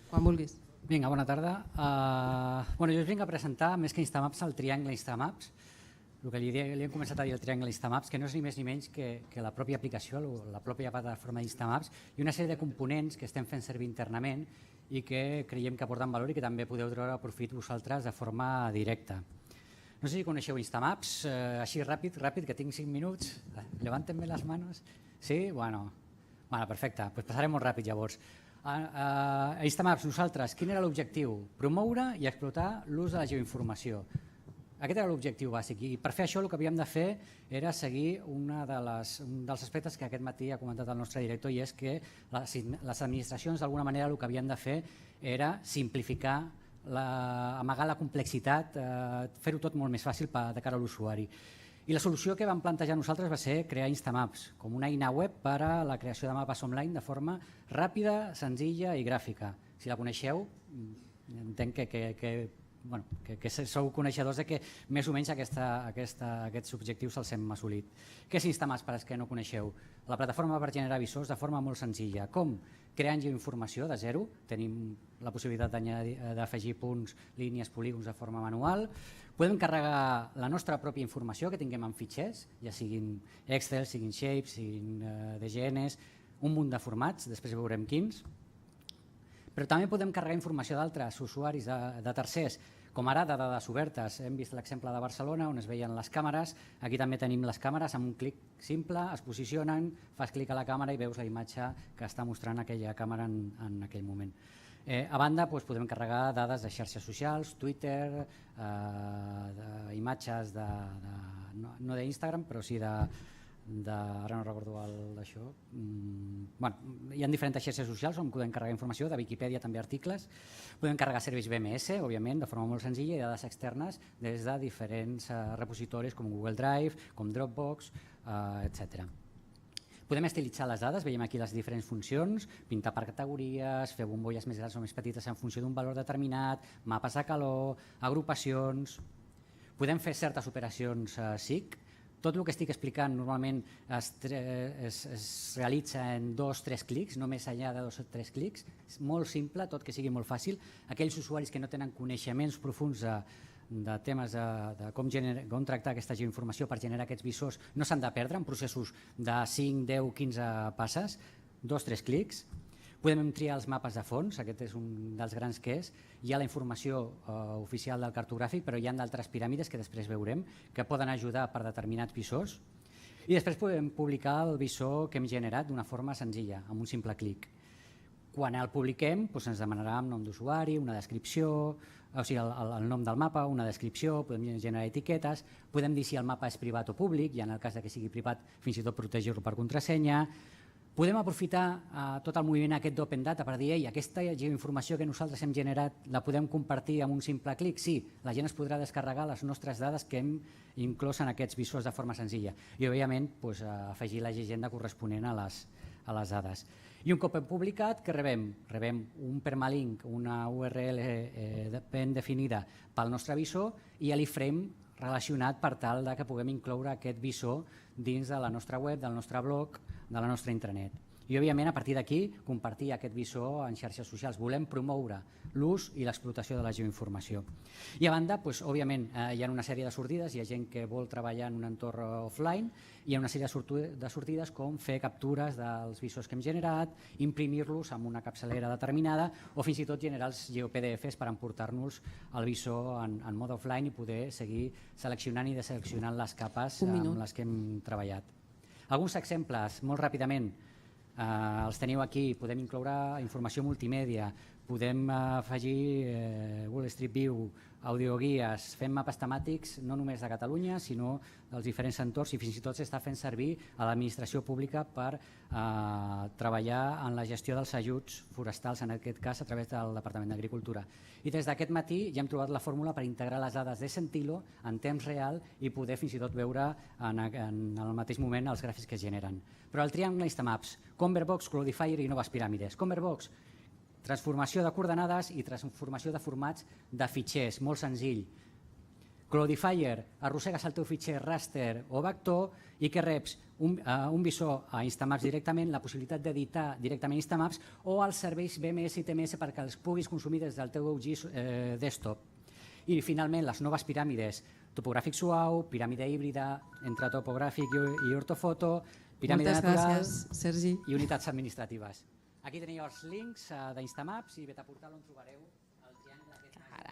Quan vulguis. Vinga, bona tarda. Jo us vinc a presentar, més que Instamaps, el triangle Instamaps. El que li hem començat a dir el triangle Instamaps, que no és ni més ni menys que la pròpia aplicació, la pròpia plataforma d'Instamaps i una sèrie de components que estem fent servir internament i que creiem que aporten valor i que també podeu treure profit vosaltres de forma directa. No sé si coneixeu Instamaps, així ràpid, que tinc 5 minuts. Levanten-me les manos. Sí? Bueno, perfecte. Pues passarem molt ràpid llavors. A Instamaps, nosaltres, quin era l'objectiu? Promoure i explotar l'ús de la geoinformació. Aquest era l'objectiu bàsic i per fer això el que havíem de fer era seguir un dels aspectes que aquest matí ha comentat el nostre director, i és que les administracions d'alguna manera el que havien de fer era simplificar, amagar la complexitat, fer-ho tot molt més fàcil de cara a l'usuari. I la solució que vam plantejar nosaltres va ser crear Instamaps com una eina web per a la creació de mapes online de forma ràpida, senzilla i gràfica. Si la coneixeu, entenc que sou coneixedors de que més o menys aquests objectius els hem assolit. Què és Instamaps per als que no coneixeu? La plataforma per generar visors de forma molt senzilla. Com? Creant geoinformació de zero. Tenim la possibilitat d'afegir punts, línies, polígons de forma manual. Podem carregar la nostra pròpia informació que tinguem en fitxers, ja siguin Excel, siguin Shapes, siguin DGNs, un munt de formats, després veurem quins. Però també podem carregar informació d'altres usuaris, de tercers, com ara de dades obertes. Hem vist l'exemple de Barcelona on es veien les càmeres. Aquí també tenim les càmeres, amb un clic simple es posicionen, fas clic a la càmera i veus la imatge que està mostrant aquella càmera en aquell moment. A banda, podem carregar dades de xarxes socials, Twitter, imatges no d'Instagram, però sí ara no recordo d'això. Hi ha diferents xarxes socials on podem carregar informació, de Viquipèdia també articles. Podem carregar serveis BMS, òbviament, de forma molt senzilla, i dades externes des de diferents repositoris com Google Drive, com Dropbox, etc. Podem estilitzar les dades, veiem aquí les diferents funcions, pintar per categories, fer bombolles més grans o més petites en funció d'un valor determinat, mapes de calor, agrupacions. Podem fer certes operacions SIG. Tot el que estic explicant normalment es realitza en 2 o 3 clics, no més enllà de 2 o 3 clics. És molt simple, tot que sigui molt fàcil. Aquells usuaris que no tenen coneixements profuns de temes de com tractar aquesta geoinformació per generar aquests visors no s'han de perdre en processos de 5, 10, 15 passes, 2 o 3 clics. Podem triar els mapes de fons, aquest és un dels grans que és. Hi ha la informació oficial del cartogràfic, però hi ha d'altres piràmides que després veurem que poden ajudar per determinats visors. I després podem publicar el visor que hem generat d'una forma senzilla, amb un simple clic. Quan el publiquem ens demanarà un nom d'usuari, una descripció, o sigui el nom del mapa, una descripció, podem generar etiquetes, podem dir si el mapa és privat o públic, i en el cas que sigui privat fins i tot protegir-lo per contrasenya. Podem aprofitar tot el moviment aquest d'Open Data per dir aquesta geoinformació que nosaltres hem generat la podem compartir amb un simple clic? Sí, la gent es podrà descarregar les nostres dades que hem inclòs en aquests visors de forma senzilla i, òbviament, afegir la llegenda corresponent a les dades. I un cop hem publicat, què rebem? Rebem un permalink, una URL ben definida pel nostre visor i l'iframe relacionat per tal que puguem incloure aquest visor dins de la nostra web, del nostre blog, de la nostra intranet. I, òbviament, a partir d'aquí, compartir aquest visor en xarxes socials. Volem promoure l'ús i l'explotació de la geoinformació. I, a banda, òbviament, hi ha una sèrie de sortides. Hi ha gent que vol treballar en un entorn offline. Hi ha una sèrie de sortides com fer captures dels visors que hem generat, imprimir-los amb una capçalera determinada o fins i tot generar els GeoPDFs per emportar-nos el visor en mode offline i poder seguir seleccionant i deseleccionant les capes amb les que hem treballat. Alguns exemples, molt ràpidament. Els teniu aquí, podem incloure informació multimèdia, podem afegir Google Street View, audioguies, fem mapes temàtics no només de Catalunya sinó dels diferents entorns i fins i tot s'està fent servir a l'administració pública per treballar en la gestió dels ajuts forestals, en aquest cas a través del Departament d'Agricultura. I des d'aquest matí ja hem trobat la fórmula per integrar les dades de Sentilo en temps real i poder fins i tot veure en el mateix moment els gràfics que es generen. Però el triangle Instamaps, Convertbox, Cloudifier i noves piràmides. Convertbox, transformació de coordenades i transformació de formats de fitxers, molt senzill. Cloudifier, arrossegues el teu fitxer raster o vector i que reps un visor a Instamaps directament, la possibilitat d'editar directament Instamaps o els serveis BMS i TMS perquè els puguis consumir des del teu desktop. I finalment les noves piràmides, topogràfic suau, piràmide híbrida entre topogràfic i ortofoto, piràmide natural i unitats administratives. Aquí teniu els links d'Instamaps i Betaportal on trobareu el triangle aquest.